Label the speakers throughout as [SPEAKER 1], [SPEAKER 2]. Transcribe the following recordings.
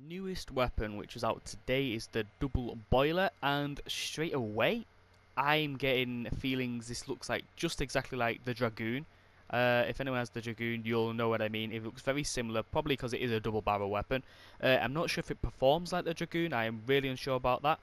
[SPEAKER 1] Newest weapon which was out today is the double boiler, and straight away I'm getting feelings this looks like just exactly like the dragoon. If anyone has the dragoon, you'll know what I mean. It looks very similar, probably because it is a double barrel weapon. I'm not sure if it performs like the dragoon. I am really unsure about that.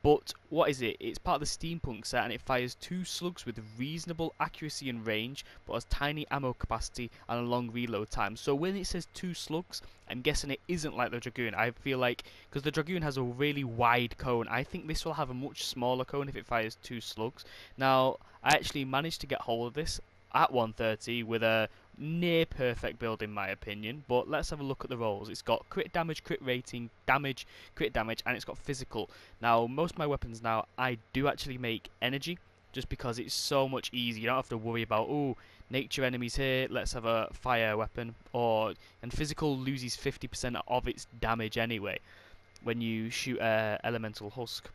[SPEAKER 1] But what is it? It's part of the steampunk set, and it fires 2 slugs with reasonable accuracy and range, but has tiny ammo capacity and a long reload time. So when it says 2 slugs, I'm guessing it isn't like the dragoon. I feel like, because the dragoon has a really wide cone, I think this will have a much smaller cone if it fires 2 slugs. Now, I actually managed to get hold of this at 130 with a near perfect build in my opinion, but let's have a look at the rolls. It's got crit damage, crit rating, damage, crit damage, and it's got physical. Now most of my weapons now I do actually make energy, just because it's so much easier. You don't have to worry about, oh, nature enemies here, let's have a fire weapon, and physical loses 50% of its damage anyway when you shoot a elemental husk.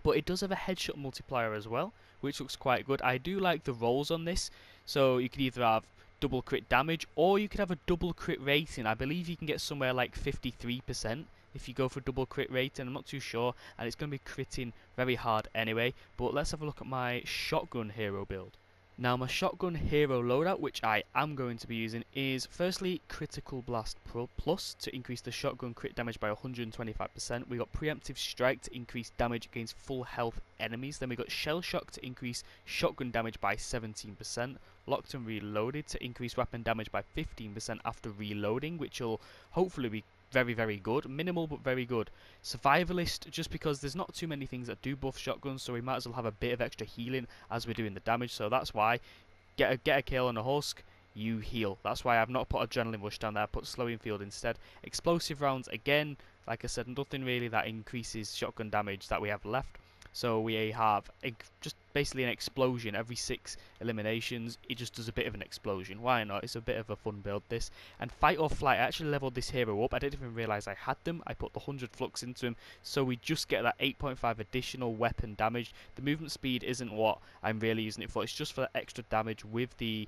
[SPEAKER 1] But it does have a headshot multiplier as well, which looks quite good. I do like the rolls on this, so you could either have double crit damage or you could have a double crit rating. I believe you can get somewhere like 53% if you go for double crit rating. I'm not too sure, and it's going to be critting very hard anyway. But let's have a look at my shotgun hero build. Now my shotgun hero loadout, which I am going to be using, is firstly Critical Blast Plus to increase the shotgun crit damage by 125%. We got Preemptive Strike to increase damage against full health enemies. Then we got Shell Shock to increase shotgun damage by 17%. Locked and Reloaded to increase weapon damage by 15% after reloading, which will hopefully be very good. Minimal but very good. Survivalist, just because there's not too many things that do buff shotguns, so we might as well have a bit of extra healing as we're doing the damage. So that's why get a kill on a husk, you heal. That's why I've not put Adrenaline Rush down there. I put Slowing Field instead. Explosive rounds, again, like I said, nothing really that increases shotgun damage that we have left. So we have just basically an explosion every 6 eliminations. It just does a bit of an explosion. Why not? It's a bit of a fun build, this. And Fight or Flight, I actually leveled this hero up. I didn't even realise I had them. I put the 100 flux into him, so we just get that 8.5 additional weapon damage. The movement speed isn't what I'm really using it for. It's just for that extra damage with the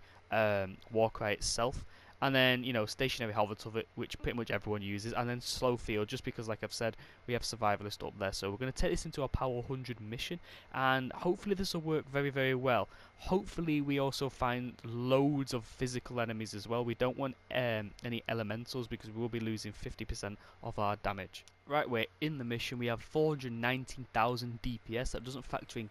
[SPEAKER 1] Warcry itself. And then, you know, stationary halberd of it, which pretty much everyone uses, and then slow field, just because, like I've said, we have survivalist up there. So we're going to take this into a power 100 mission, and hopefully this will work very well. Hopefully we also find loads of physical enemies as well. We don't want any elementals, because we will be losing 50% of our damage. Right, we're in the mission. We have 419,000 DPS. That doesn't factor in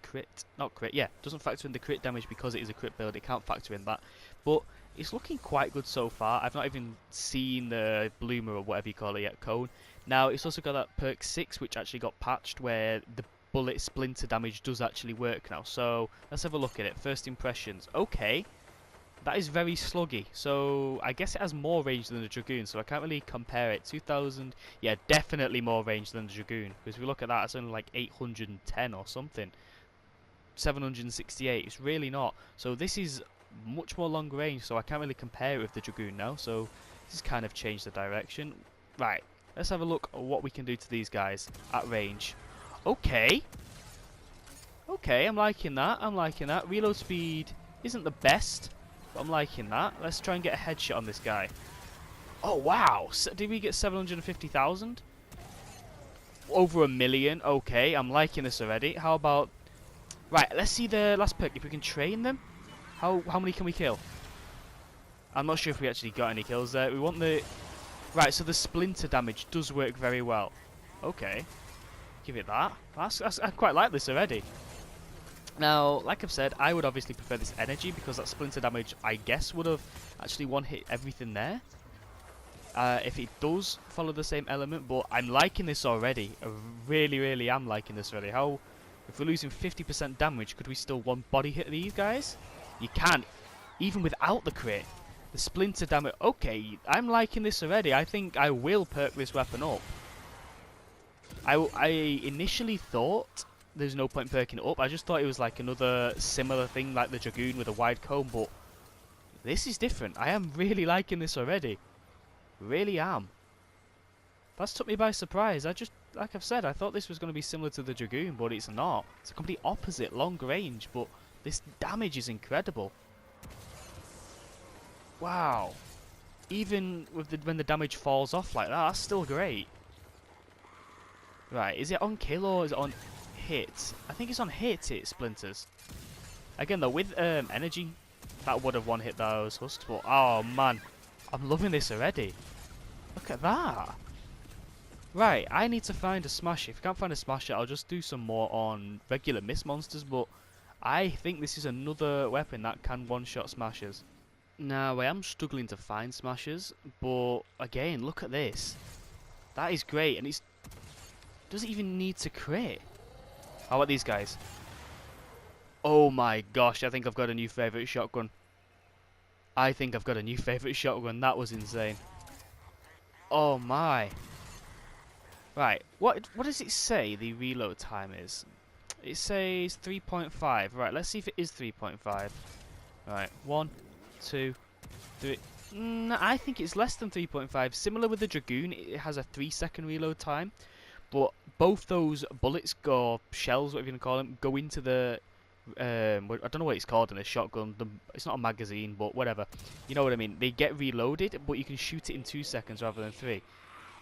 [SPEAKER 1] doesn't factor in the crit damage because it is a crit build. It can't factor in that, but it's looking quite good so far. I've not even seen the bloomer or whatever you call it yet, cone. Now it's also got that perk 6, which actually got patched, where the bullet splinter damage does actually work now. So let's have a look at it. First impressions. Okay, that is very sluggy. So I guess it has more range than the dragoon, so I can't really compare it. 2,000, yeah, definitely more range than the dragoon, because if we look at that, it's only like 810 or something. 768. It's really not. So this is much more long range, so I can't really compare it with the dragoon now. So this has kind of changed the direction. Right, let's have a look at what we can do to these guys at range. Okay, I'm liking that. Reload speed isn't the best, but I'm liking that. Let's try and get a headshot on this guy. Oh wow, did we get 750,000? Over 1 million. Okay, I'm liking this already. How about, right, let's see the last perk, if we can train them. How many can we kill? I'm not sure if we actually got any kills there. We want the... Right, so the splinter damage does work very well. Okay. Give it that. I quite like this already. Now, like I've said, I would obviously prefer this energy, because that splinter damage, I guess, would have actually one-hit everything there. If it does follow the same element, but I'm liking this already. I really am liking this already. How... If we're losing 50% damage, could we still one-body hit these guys? You can, even without the crit. The splinter damage. Okay, I'm liking this already. I think I will perk this weapon up. I initially thought there's no point perking it up. I just thought it was like another similar thing like the dragoon with a wide cone, but this is different. I am really liking this already. Really am. That's took me by surprise. Like I've said, I thought this was going to be similar to the dragoon, but it's not. It's a complete opposite, long range, but this damage is incredible. Wow. Even with when the damage falls off like that, that's still great. Right, is it on kill or is it on hit? I think it's on hit, Splinters. Again though, with energy, that would have one hit those husks, but oh man, I'm loving this already. Look at that. Right, I need to find a smasher. If I can't find a smasher, I'll just do some more on regular mist monsters, but I think this is another weapon that can one-shot smashers. Now, I am struggling to find smashers, but again, look at this. That is great, and it doesn't even need to crit. How about these guys? Oh my gosh, I think I've got a new favourite shotgun. I think I've got a new favourite shotgun. That was insane. Oh my. Right, what does it say the reload time is? It says 3.5. Right, let's see if it is 3.5. Right, 1, 2, 3. I think it's less than 3.5. Similar with the Dragoon, it has a 3-second reload time. But both those bullets, or shells, whatever you can call them, go into the... I don't know what it's called in a shotgun. It's not a magazine, but whatever. You know what I mean? They get reloaded, but you can shoot it in 2 seconds rather than 3.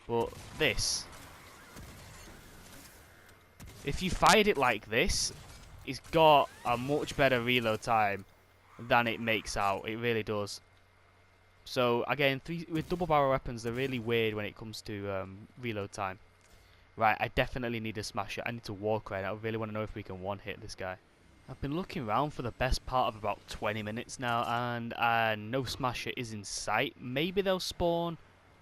[SPEAKER 1] But this... if you fired it like this, it's got a much better reload time than it makes out. It really does. So again, with double barrel weapons, they're really weird when it comes to reload time. Right, I definitely need a smasher. I need to walk right. I really want to know if we can one-hit this guy. I've been looking around for the best part of about 20 minutes now, and no smasher is in sight. Maybe they'll spawn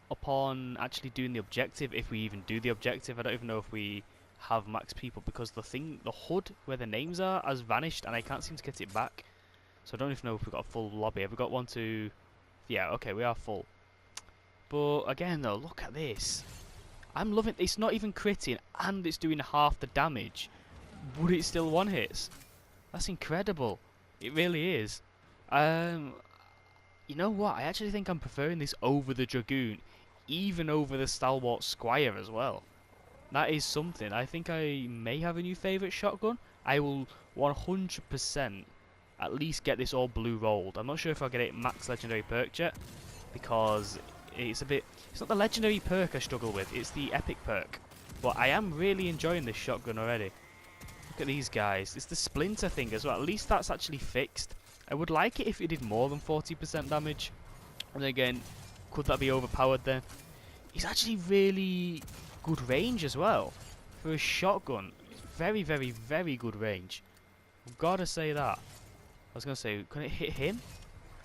[SPEAKER 1] upon actually doing the objective, if we even do the objective. I don't even know if we have max people, because the HUD where the names are has vanished, and I can't seem to get it back. So I don't even know if we've got a full lobby. Have we got 1, 2... yeah, okay, we are full. But again though, look at this. I'm loving it. It's not even critting, and it's doing half the damage, but it still one hits. That's incredible. It really is. You know what? I actually think I'm preferring this over the Dragoon, even over the Stalwart Squire as well. That is something. I think I may have a new favourite shotgun. I will 100% at least get this all blue rolled. I'm not sure if I'll get it max legendary perk yet, because it's not the legendary perk I struggle with, it's the epic perk. But I am really enjoying this shotgun already. Look at these guys. It's the splinter thing as well. At least that's actually fixed. I would like it if it did more than 40% damage. And again, could that be overpowered then? It's actually really good range as well. For a shotgun, it's very, very, very good range. I've got to say that. I was going to say, can it hit him?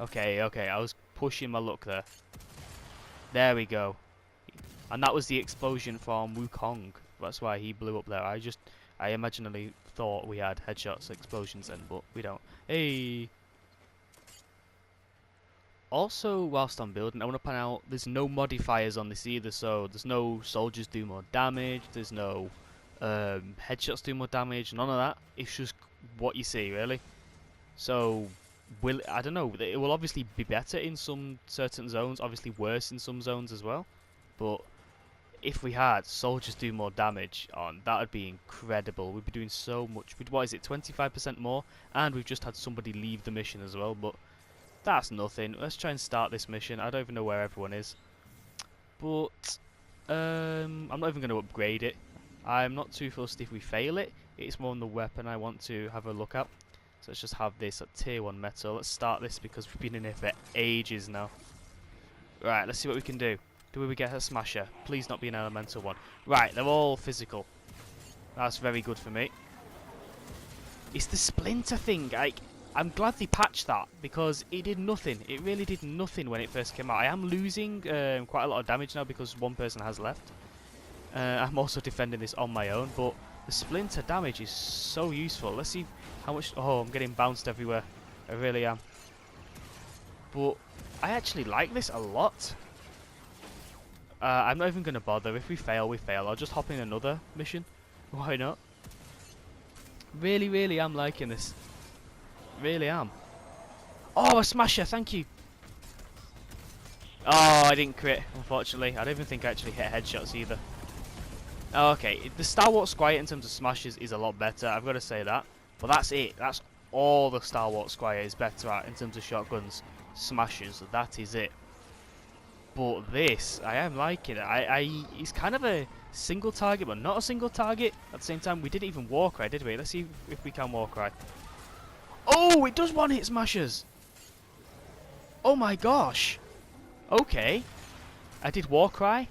[SPEAKER 1] Okay, I was pushing my luck there. There we go. And that was the explosion from Wukong. That's why he blew up there. I imaginally thought we had headshots, explosions then, but we don't. Hey! Also, whilst I'm building, I want to point out there's no modifiers on this either, so there's no soldiers do more damage, there's no headshots do more damage, none of that. It's just what you see, really. So, I don't know, it will obviously be better in some certain zones, obviously worse in some zones as well, but if we had soldiers do more damage on, that would be incredible. We'd be doing so much. What is it, 25% more? And we've just had somebody leave the mission as well, but that's nothing. Let's try and start this mission. I don't even know where everyone is. But I'm not even going to upgrade it. I'm not too fussed if we fail it. It's more on the weapon I want to have a look at. So let's just have this at tier 1 metal. Let's start this because we've been in here for ages now. Right, let's see what we can do. Do we get a smasher? Please not be an elemental one. Right, they're all physical. That's very good for me. It's the splinter thing. I'm glad they patched that, because it did nothing. It really did nothing when it first came out. I am losing quite a lot of damage now because one person has left. I'm also defending this on my own, but the splinter damage is so useful. Let's see how much... oh, I'm getting bounced everywhere. I really am. But I actually like this a lot. I'm not even going to bother. If we fail, we fail. I'll just hop in another mission. Why not? Really, really am liking this. Really am. Oh, a smasher, thank you. Oh, I didn't crit, unfortunately. I don't even think I actually hit headshots either. Oh, okay, the Stalwart Squire in terms of smashes is a lot better, I've got to say that. But that's it. That's all the Stalwart Squire is better at in terms of shotguns. Smashes, that is it. But this, I am liking it. It's kind of a single target, but not a single target. At the same time, we didn't even Warcry, did we? Let's see if we can Warcry. Oh, it does one hit smashers. Oh my gosh. Okay. I did Warcry,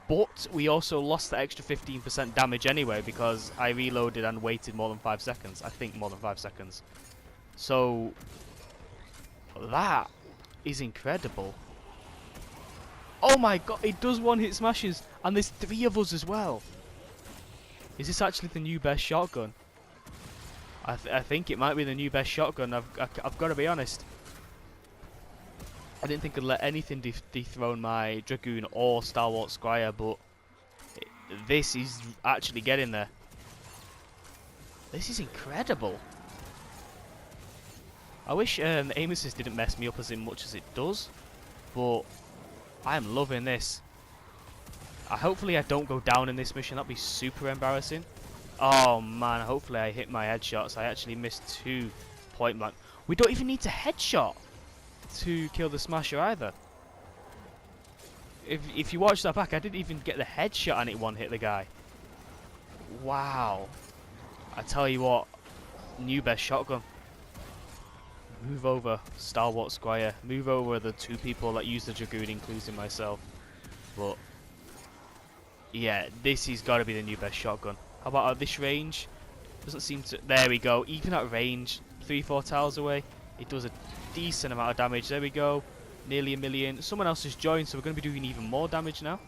[SPEAKER 1] but we also lost the extra 15% damage anyway because I reloaded and waited more than 5 seconds. I think more than 5 seconds. So, that is incredible. Oh my god, it does one hit smashes, and there's 3 of us as well. Is this actually the new best shotgun? I think it might be the new best shotgun. I've got to be honest. I didn't think I'd let anything dethrone my Dragoon or Stalwart Squire, but this is actually getting there. This is incredible. I wish the aim assist didn't mess me up as much as it does, but I am loving this. Hopefully I don't go down in this mission. That'd be super embarrassing. Oh man, hopefully I hit my headshots. I actually missed 2 point blank. We don't even need to headshot to kill the smasher either. If you watch that back, I didn't even get the headshot and it one hit the guy. Wow. I tell you what, new best shotgun. Move over, Stalwart Squire. Move over the 2 people that use the Dragoon, including myself. But yeah, this has got to be the new best shotgun. How about at this range? Doesn't seem to. There we go. Even at range, 3-4 tiles away, it does a decent amount of damage. There we go. Nearly 1 million. Someone else has joined, so we're going to be doing even more damage now.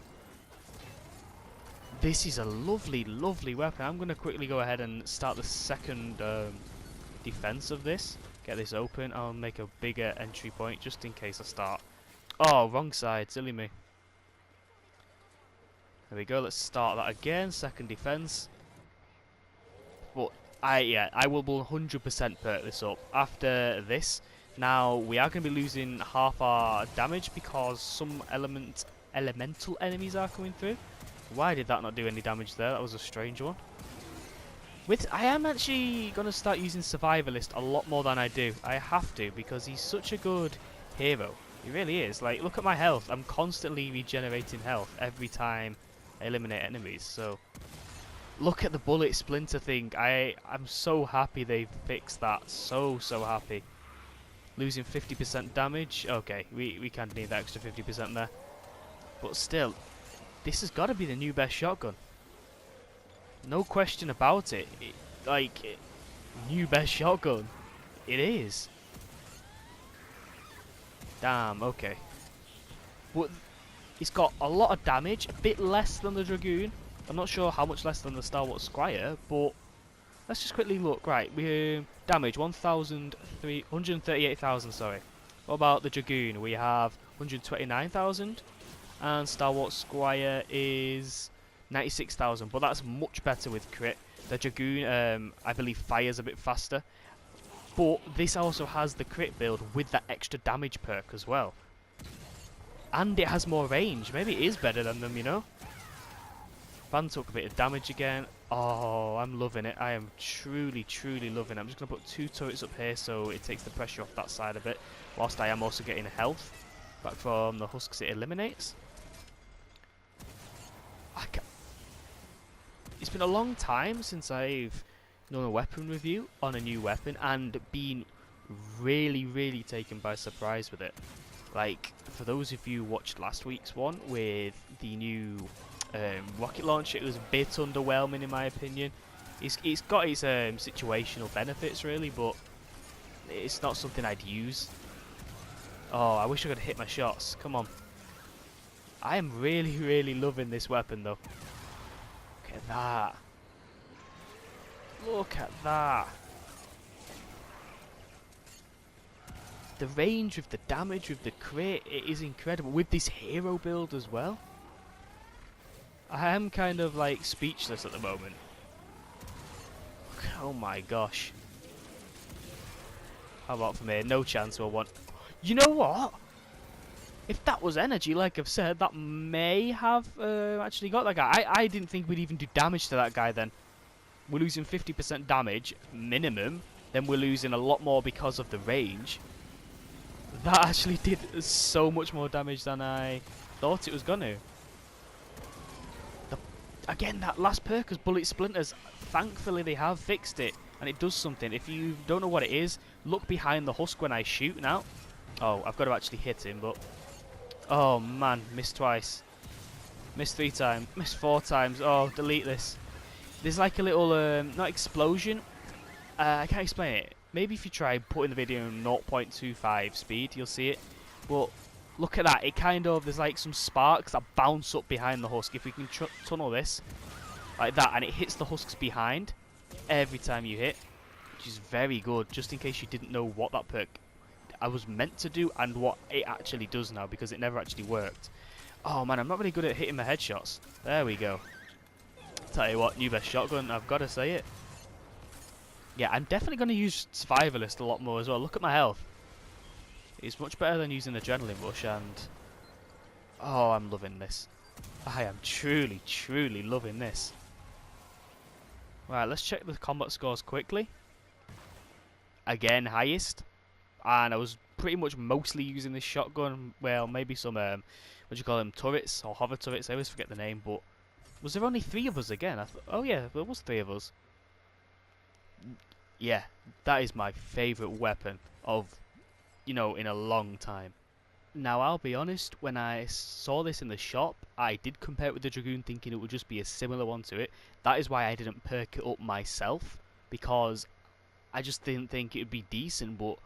[SPEAKER 1] This is a lovely, lovely weapon. I'm going to quickly go ahead and start the second defense of this. Get this open. I'll make a bigger entry point just in case I start. Oh, wrong side. Silly me. There we go. Let's start that again. Second defense. But I will 100% perk this up after this. Now we are going to be losing half our damage because some elemental enemies are coming through. Why did that not do any damage there? That was a strange one. I am actually going to start using Survivalist a lot more than I do. I have to because he's such a good hero. He really is. Like, look at my health. I'm constantly regenerating health every time I eliminate enemies. So look at the bullet splinter thing. I'm so happy they've fixed that. So happy. Losing 50% damage. Okay, we kind of need that extra 50% there. But still, this has got to be the new best shotgun. No question about it. New best shotgun. It is. Damn, okay. But it's got a lot of damage, a bit less than the Dragoon. I'm not sure how much less than the Stalwart Squire, but let's just quickly look. Right, we damage 138,000. Sorry. What about the Dragoon? We have 129,000, and Stalwart Squire is 96,000. But that's much better with crit. The Dragoon, I believe, fires a bit faster, but this also has the crit build with that extra damage perk as well, and it has more range. Maybe it is better than them, you know. Van took a bit of damage again. Oh, I'm loving it. I am truly loving it. I'm just going to put 2 turrets up here so it takes the pressure off that side a bit, whilst I am also getting health back from the husks it eliminates. It's been a long time since I've done a weapon review on a new weapon and been really taken by surprise with it. Like, for those of you who watched last week's one with the new rocket launcher, it was a bit underwhelming in my opinion. It's got its situational benefits really, but it's not something I'd use. Oh, I wish I could hit my shots. Come on. I am really loving this weapon though. Look at that. Look at that. The range with the damage, with the crit, it is incredible. With this hero build as well. I am kind of like speechless at the moment. Oh my gosh. How about from here? No chance we'll want. You know what? If that was energy, like I've said, that may have actually got that guy. I didn't think we'd even do damage to that guy then. We're losing 50% damage, minimum. Then we're losing a lot more because of the range. That actually did so much more damage than I Thought it was gonna. The, again, that last perk is bullet splinters. Thankfully, they have fixed it, and it does something. If you don't know what it is, look behind the husk when I shoot now. Oh, I've got to actually hit him, but... Oh, man. Missed twice. Missed 3 times. Missed 4 times. Oh, delete this. There's like a little, not explosion. I can't explain it. Maybe if you try putting the video in 0.25 speed, you'll see it. But look at that. It kind of, there's like some sparks that bounce up behind the husk. If we can tunnel this, like that, and it hits the husks behind every time you hit, which is very good, just in case you didn't know what that perk I was meant to do and what it actually does now, because it never actually worked. Oh man, I'm not really good at hitting my headshots. There we go. Tell you what, new best shotgun, I've got to say it. Yeah, I'm definitely going to use Survivalist a lot more as well. Look at my health. It's much better than using Adrenaline Rush, and... Oh, I'm loving this. I am truly, truly loving this. Right, let's check the combat scores quickly. Again, highest. And I was pretty much mostly using this shotgun. Well, maybe some, what do you call them, turrets, or hover turrets. I always forget the name, but... Was there only 3 of us again? Oh yeah, there was 3 of us. Yeah, that is my favourite weapon of, you know, in a long time. Now, I'll be honest, when I saw this in the shop, I did compare it with the Dragoon, thinking it would just be a similar one to it. That is why I didn't perk it up myself, because I just didn't think it would be decent, but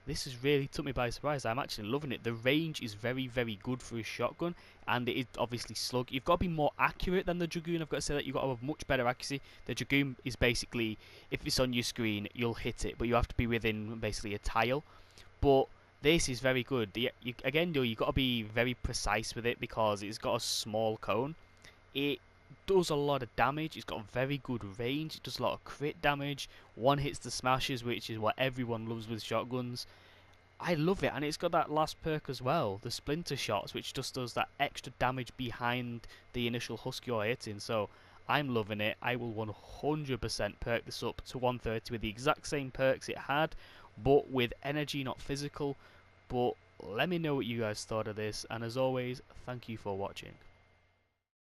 [SPEAKER 1] this has really took me by surprise. I'm actually loving it. The range is very, very good for a shotgun, and it is obviously slug. You've got to be more accurate than the Dragoon. I've got to say that you've got to have much better accuracy. The Dragoon is basically, if it's on your screen, you'll hit it, but you have to be within basically a tile. But this is very good. Again, though, you've got to be very precise with it because it's got a small cone. It does a lot of damage. It's got very good range. It does a lot of crit damage. One hits the smashes, which is what everyone loves with shotguns. I love it, and it's got that last perk as well, the splinter shots, which just does that extra damage behind the initial husk you're hitting. So I'm loving it. I will 100% perk this up to 130 with the exact same perks it had, but with energy, not physical. But let me know what you guys thought of this, and as always, thank you for watching.